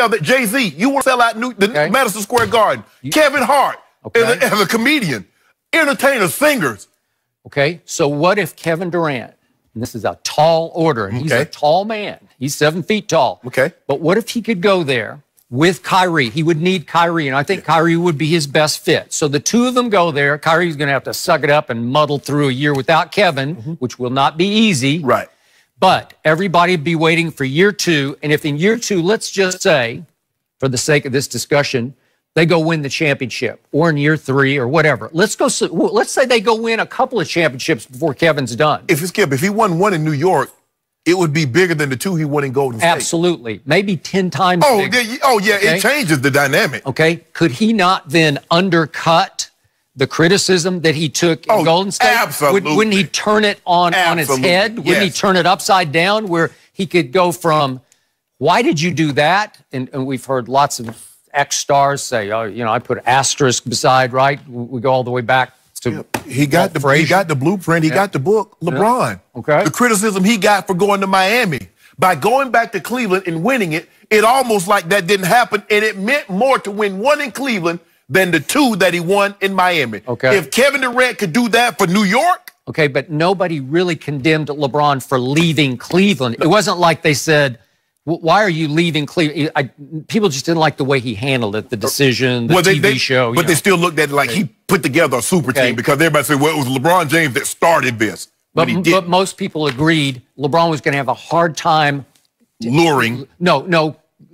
sell that. Jay-Z, you want to sell out Madison Square Garden. Kevin Hart, as a comedian, entertainers, singers. Okay, so what if Kevin Durant, and this is a tall order, and he's a tall man. He's 7 feet tall. Okay. But what if he could go there with Kyrie? He would need Kyrie, and I think Kyrie would be his best fit. So the two of them go there. Kyrie's going to have to suck it up and muddle through a year without Kevin, which will not be easy. Right. But everybody would be waiting for year 2, and if in year 2, let's just say, for the sake of this discussion, they go win the championship, or in year 3, or whatever. Let's say they go win a couple of championships before Kevin's done. If he won one in New York, it would be bigger than the 2 he won in Golden State. Absolutely. Maybe 10 times bigger. It changes the dynamic. Okay. Could he not then undercut the criticism that he took in Golden State? Absolutely. Wouldn't he turn it on its head? Wouldn't he turn it upside down where he could go from, why did you do that? And we've heard lots of ex-stars say, oh, you know, I put asterisk beside, right? We go all the way back to he got the blueprint, he got the book. LeBron. Okay. The criticism he got for going to Miami. By going back to Cleveland and winning it, it almost like that didn't happen, and it meant more to win one in Cleveland than the 2 that he won in Miami. Okay. If Kevin Durant could do that for New York. Okay, but nobody really condemned LeBron for leaving Cleveland. It wasn't like they said, why are you leaving Cleveland? People just didn't like the way he handled it, the decision, the TV show. But they still looked at it like he put together a super team because everybody said, well, it was LeBron James that started this. But most people agreed LeBron was going to have a hard time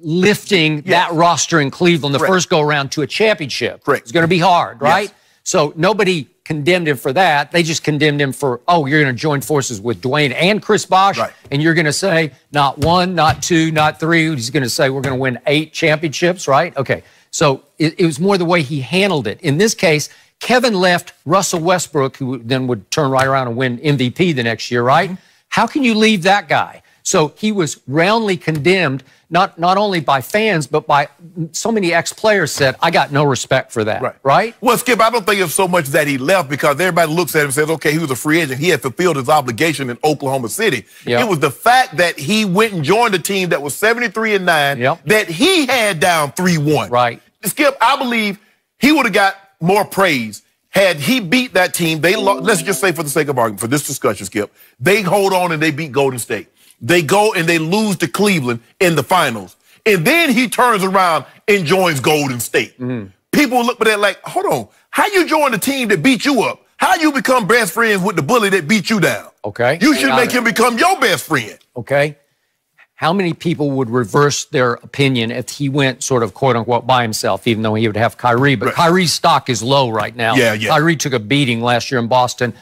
lifting that roster in Cleveland the first go-around to a championship. Correct. It's going to be hard, right? Yes. So nobody condemned him for that. They just condemned him for, oh, you're going to join forces with Dwayne and Chris Bosh, and you're going to say not 1, not 2, not 3. He's going to say we're going to win 8 championships, right? Okay. So it was more the way he handled it. In this case, Kevin left Russell Westbrook, who then would turn right around and win MVP the next year, right? How can you leave that guy? So he was roundly condemned, not only by fans, but by so many ex-players said, I got no respect for that, right? Well, Skip, I don't think it's so much that he left because everybody looks at him and says, okay, he was a free agent. He had fulfilled his obligation in Oklahoma City. It was the fact that he went and joined a team that was 73-9 that he had down 3-1. Right. Skip, I believe he would have got more praise had he beat that team. They let's just say for the sake of argument, for this discussion, Skip, they hold on and they beat Golden State. They go and they lose to Cleveland in the finals. And then he turns around and joins Golden State. People look at that like, hold on, how you join the team that beat you up? How you become best friends with the bully that beat you down? Okay. You should make him become your best friend. Okay. How many people would reverse their opinion if he went sort of quote-unquote by himself, even though he would have Kyrie? But Kyrie's stock is low right now. Kyrie took a beating last year in Boston,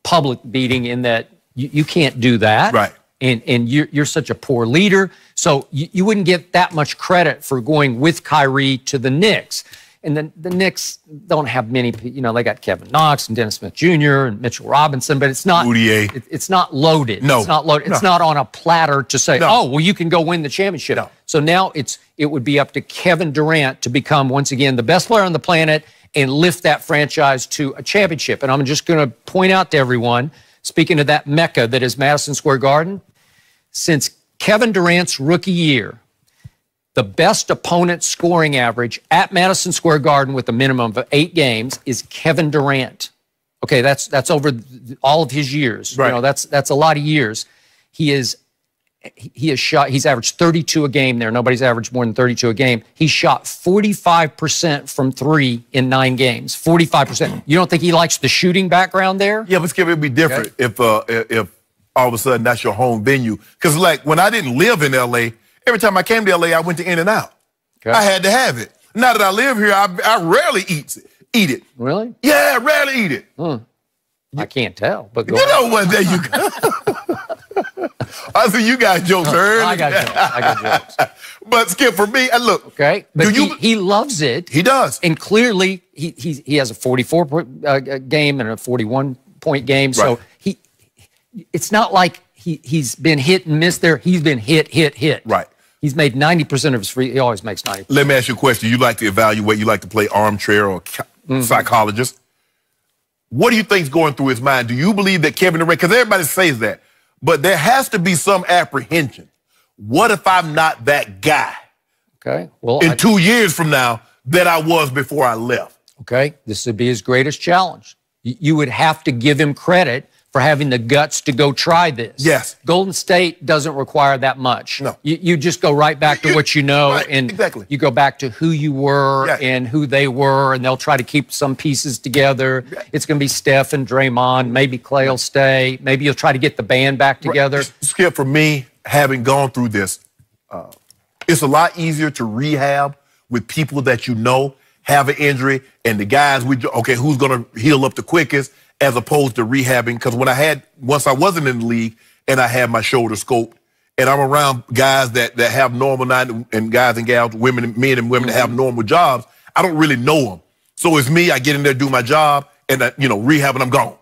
public beating in that you can't do that. Right. And you're such a poor leader. So you wouldn't get that much credit for going with Kyrie to the Knicks. And then the Knicks don't have many, you know, they got Kevin Knox and Dennis Smith Jr. and Mitchell Robinson, but it's not it's not loaded. No. It's not loaded. It's not on a platter to say, oh, well, you can go win the championship. So now it would be up to Kevin Durant to become, once again, the best player on the planet and lift that franchise to a championship. And I'm just going to point out to everyone, speaking of that mecca that is Madison Square Garden, since Kevin Durant's rookie year, the best opponent scoring average at Madison Square Garden with a minimum of 8 games is Kevin Durant. Okay, that's over all of his years. You know, that's a lot of years. He's averaged 32 a game there. Nobody's averaged more than 32 a game. He shot 45% from 3 in 9 games. 45%. You don't think he likes the shooting background there? Yeah, but Skip, it'd be different if all of a sudden that's your home venue. Because like when I didn't live in L.A., every time I came to L.A., I went to In-N-Out. I had to have it. Now that I live here, I rarely eat it. Really? Yeah, I rarely eat it. I can't tell. But you know what? There you go. I see you got jokes early. I got jokes. But Skip, for me, look. Okay, but he loves it. He does. And clearly, he has a 44-point game and a 41-point game. So it's not like he's been hit and missed there. He's been hit. Right. He's made 90% of his free. He always makes 90%. Let me ask you a question. You like to evaluate. You like to play armchair or psychologist. What do you think's going through his mind? Do you believe that Kevin Durant, because everybody says that, but there has to be some apprehension. What if I'm not that guy? Okay. Well, in 2 years from now than I was before I left. Okay. This would be his greatest challenge. You would have to give him credit for having the guts to go try this. Yes. Golden State doesn't require that much. No. You just go right back to what you know, right, and exactly. you go back to who you were and who they were, and they'll try to keep some pieces together. It's going to be Steph and Draymond. Maybe Clay will stay. Maybe you'll try to get the band back together. Skip, for me, having gone through this, it's a lot easier to rehab with people that you know have an injury, and the guys, who's going to heal up the quickest, as opposed to rehabbing. Because once I wasn't in the league and I had my shoulder scoped, and I'm around guys that have normal and guys and gals, men and women that have normal jobs, I don't really know them. So it's me, I get in there, do my job, and rehab, and I'm gone.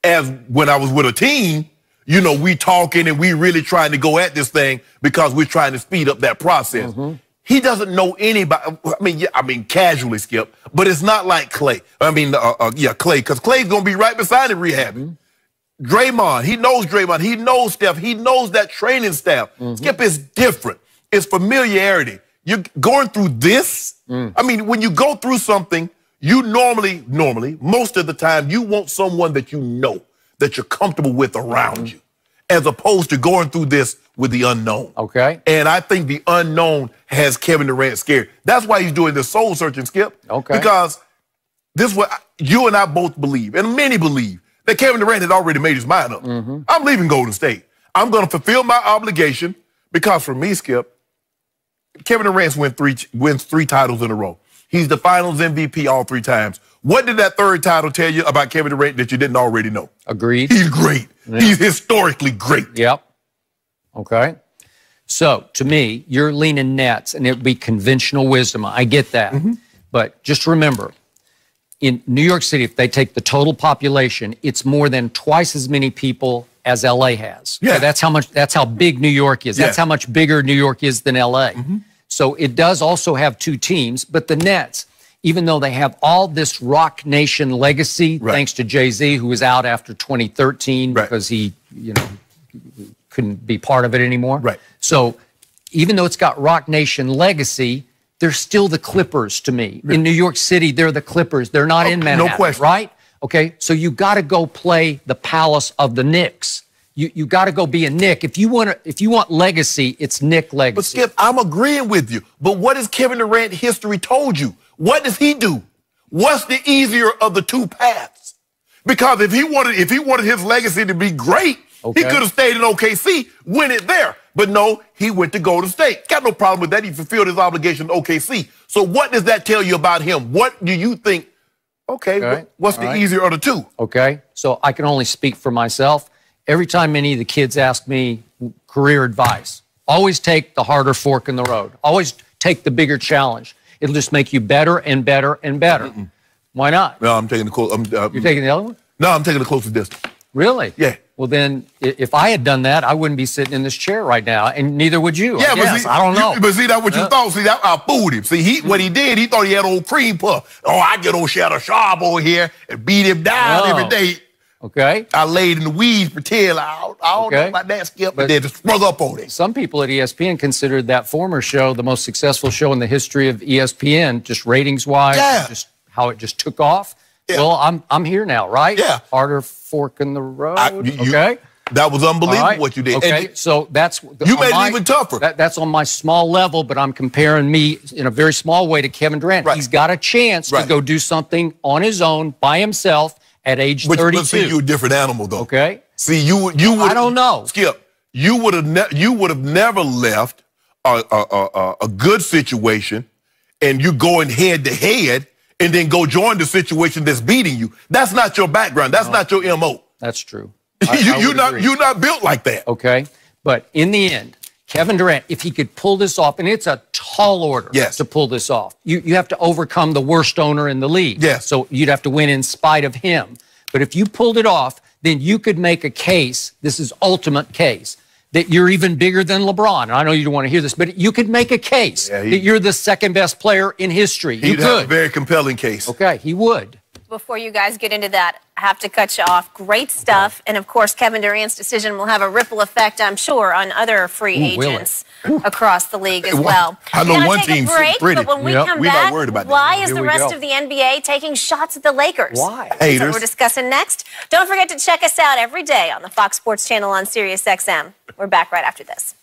As when I was with a team, we talking and we really trying to go at this thing because we're trying to speed up that process. He doesn't know anybody. I mean, casually, Skip, but it's not like Clay. Clay, because Clay's going to be right beside him rehabbing. Draymond, he knows Draymond. He knows Steph. He knows that training staff. Skip, is different. It's familiarity. You're going through this. I mean, when you go through something, you normally, most of the time, you want someone that you know, that you're comfortable with around you, as opposed to going through this with the unknown. Okay. And I think the unknown has Kevin Durant scared. That's why he's doing this soul searching, Skip. Okay. Because this is what you and I both believe, and many believe, that Kevin Durant has already made his mind up. I'm leaving Golden State. I'm going to fulfill my obligation because for me, Skip, Kevin Durant wins three titles in a row. He's the finals MVP all 3 times. What did that third title tell you about Kevin Durant that you didn't already know? Agreed. He's great. Yeah. He's historically great. Yep. Okay. So, to me, you're leaning Nets, and it would be conventional wisdom. I get that. But just remember, in New York City, if they take the total population, it's more than twice as many people as LA has. Yeah. Okay, that's how big New York is. That's how much bigger New York is than LA. So it does also have 2 teams, but the Nets, even though they have all this Rock Nation legacy, thanks to Jay-Z, who was out after 2013 because he, couldn't be part of it anymore. So even though it's got Rock Nation legacy, they're still the Clippers to me. In New York City, they're the Clippers. They're not in Manhattan, no question. right? Okay, so you got to go play the palace of the Knicks. You got to go be a Knick. If you want legacy, it's Knick legacy. But Skip, I'm agreeing with you. But what has Kevin Durant history told you? What does he do? What's the easier of the 2 paths? Because if he wanted his legacy to be great, he could have stayed in OKC, win it there. But no, he went to Golden State. Got no problem with that. He fulfilled his obligation to OKC. So what does that tell you about him? What do you think? What's the easier of the 2? Okay, so I can only speak for myself. Every time any of the kids ask me career advice, always take the harder fork in the road. Always take the bigger challenge. It'll just make you better and better and better. Why not? No, I'm taking the close. You're taking the other one? No, I'm taking the closest distance. Really? Yeah. Well, then, if I had done that, I wouldn't be sitting in this chair right now, and neither would you. Yeah, but see, I don't know. But see, that's what you thought. See, I fooled him. See, what he did, he thought he had old cream puff. Oh, I get old Shadow Sharp over here and beat him down every day. Okay. I laid in the weeds for till I don't know about that, Skip, but then just sprung up on it. Some people at ESPN considered that former show the most successful show in the history of ESPN, just ratings-wise, just how it just took off. Well, I'm here now, right? Yeah. Harder fork in the road. That was unbelievable what you did. Okay, and so that's... You made it even tougher. That's on my small level, but I'm comparing me in a very small way to Kevin Durant. He's got a chance to go do something on his own, by himself, at age 32. But see, you're a different animal, though. Okay. See, you would... I don't know. Skip, you would have never left a good situation and you going head-to-head and then go join the situation that's beating you. That's not your background. That's not your MO. That's true. You're not built like that. Okay. But in the end, Kevin Durant, if he could pull this off, and it's a tall order to pull this off, you have to overcome the worst owner in the league. Yes. So you'd have to win in spite of him. But if you pulled it off, then you could make a case, this is ultimate case, that you're even bigger than LeBron. And I know you don't want to hear this, but you could make a case that you're the second best player in history. You could. Have a very compelling case. Okay, he would. before you guys get into that, I have to cut you off. Great stuff. And, of course, Kevin Durant's decision will have a ripple effect, I'm sure, on other free agents across the league as well. I know one team's pretty. But when we come back, why is the rest of the NBA taking shots at the Lakers? Why? That's what we're discussing next. Don't forget to check us out every day on the Fox Sports Channel on Sirius XM. We're back right after this.